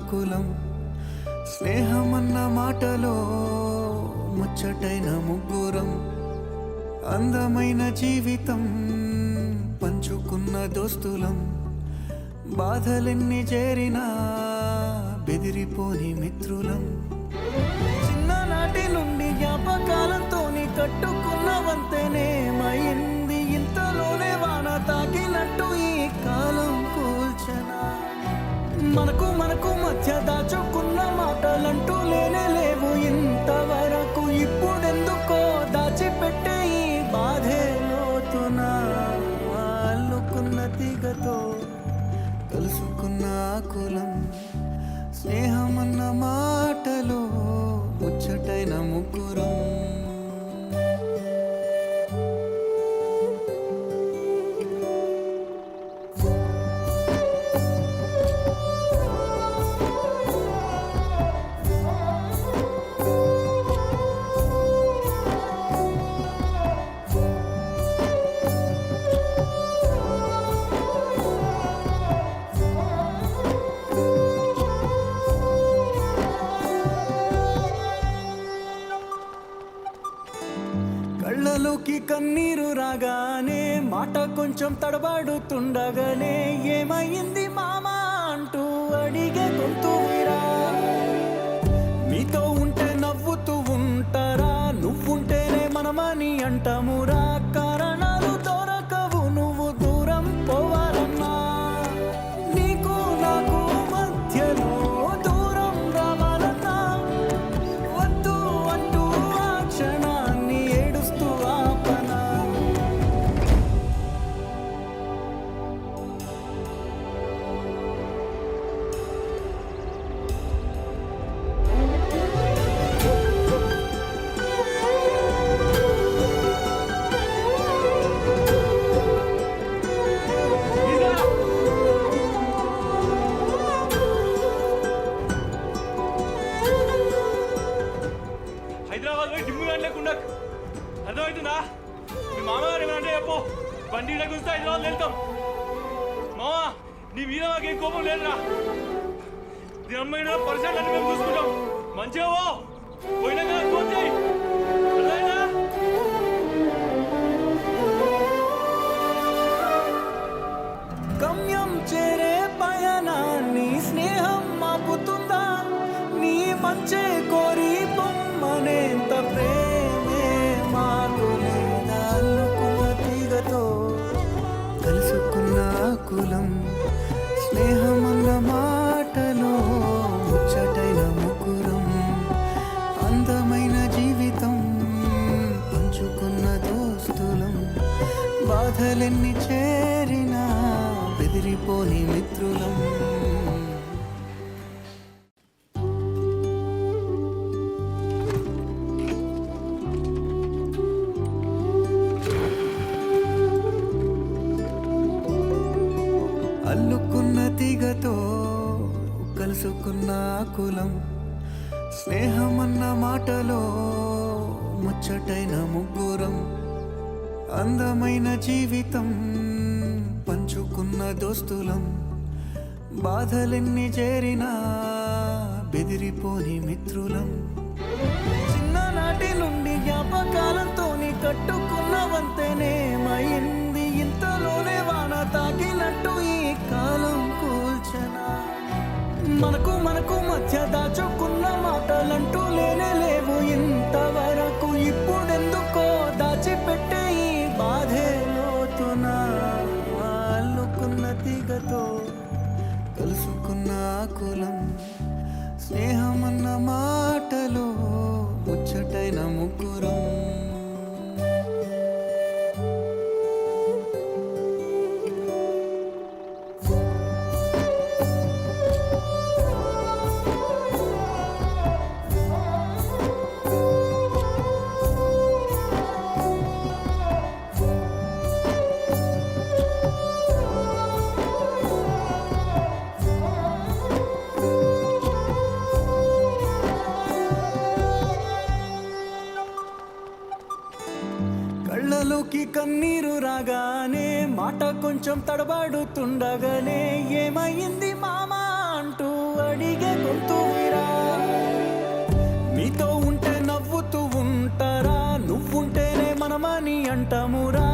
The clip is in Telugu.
కులం స్నేహమన్న మాటలో ముచ్చటైన ముగ్గురం అందమైన జీవితం పంచుకున్న దోస్తులం బాధలెన్ని చేరినా బెదిరిపోని మిత్రులం చిన్ననాటి నుండి జ్ఞాపకాలతోని కట్టుకున్న వంతెనేమైంది ఇంతలోనే వాన తాకినట్టు ఈ కాలం కూల్చనా మనకు మధ్య దాచుకున్న మాటలంటూ లేనే లేవు ఇంతవరకు ఇప్పుడెందుకో దాచిపెట్టే ఈ బాధే లోతున అల్లుకున్న తీగతో కలుసుకున్న కులం స్నేహమన్న మాటలో ముచ్చటైన ముగ్గురం కళ్ళలోకి కన్నీరు రాగానే మాట కొంచెం తడబడుతుండగానే ఏమైంది మామా అంటూ అడిగే గొంతురా మీతో ఉంటే నవ్వుతూ ఉంటారా నువ్వుంటేనే మనమని అంటామురా కారణాలు దొరకవు నువ్వు దూరం పోవాలన్నా నీకు నాకు మధ్యలో దూరం రావాలన్నా వద్దు అంటూ ఆ క్షణాన్ని ఏడుస్తూ ఆపనా హైదరాబాద్ పోయి డిమ్ము గాని లేకుండా అర్థమవుతుందా మీ మామగారు ఏమన్నా అంటే చెప్పు బండి గురించి హైదరాబాద్ వెళ్తాం మామా నీ మీద మాకేం కోపం లేదురా దీని అమ్మాయినా పరిసరాలు అన్ని మేము చూసుకుంటాం మంచిగా పోయినా కదా ఫోన్ చేయి అర్థమైందా గమ్యం చేరే పయనాన్ని స్నేహం మాపుతుందా నీ మంచే కోరి పొమ్మనేంత ప్రేమే మాకు లేదా అల్లుకున్న తీగతో కలుసుకున్న కులం స్నేహమన్న మాటలో ముచ్చటైన ముగ్గురం అందమైన జీవితం పంచుకున్న దోస్తులం బాధలెన్ని చేరినా బెదిరిపోని మిత్రులం అల్లుకున్న తీగతో కలుసుకున్న కులం స్నేహమన్న మాటలో ముచ్చటైన ముగ్గురం అందమైన జీవితం పంచుకున్న దోస్తులం బాధలెన్ని చేరినా బెదిరిపోని మిత్రులం చిన్ననాటి నుండి జ్ఞాపకాలతోని కట్టుకున్న వంతెనేమైంది ఇంతలోనే వాన తాకినట్టు ఈ కాలం కూల్చనా మనకు మధ్య దాచుకున్న మాటలంటూ లేనే లేవు ఇంతవరకు ఇప్పుడెందుకో దాచిపెట్టే ఈ బాధే లోతున అల్లుకున్న తీగతో కలుసుకున్న కులం స్నేహమన్న మాటలో ముచ్చటైన ముగ్గురం కళ్ళలోకి కన్నీరు రాగానే మాట కొంచెం తడబడుతుండగానే ఏమైంది మామా అంటూ అడిగే గొంతు వీరా. మీతో ఉంటే నవ్వుతూ ఉంటారా, నువ్వుంటేనే మనమని అంటామురా.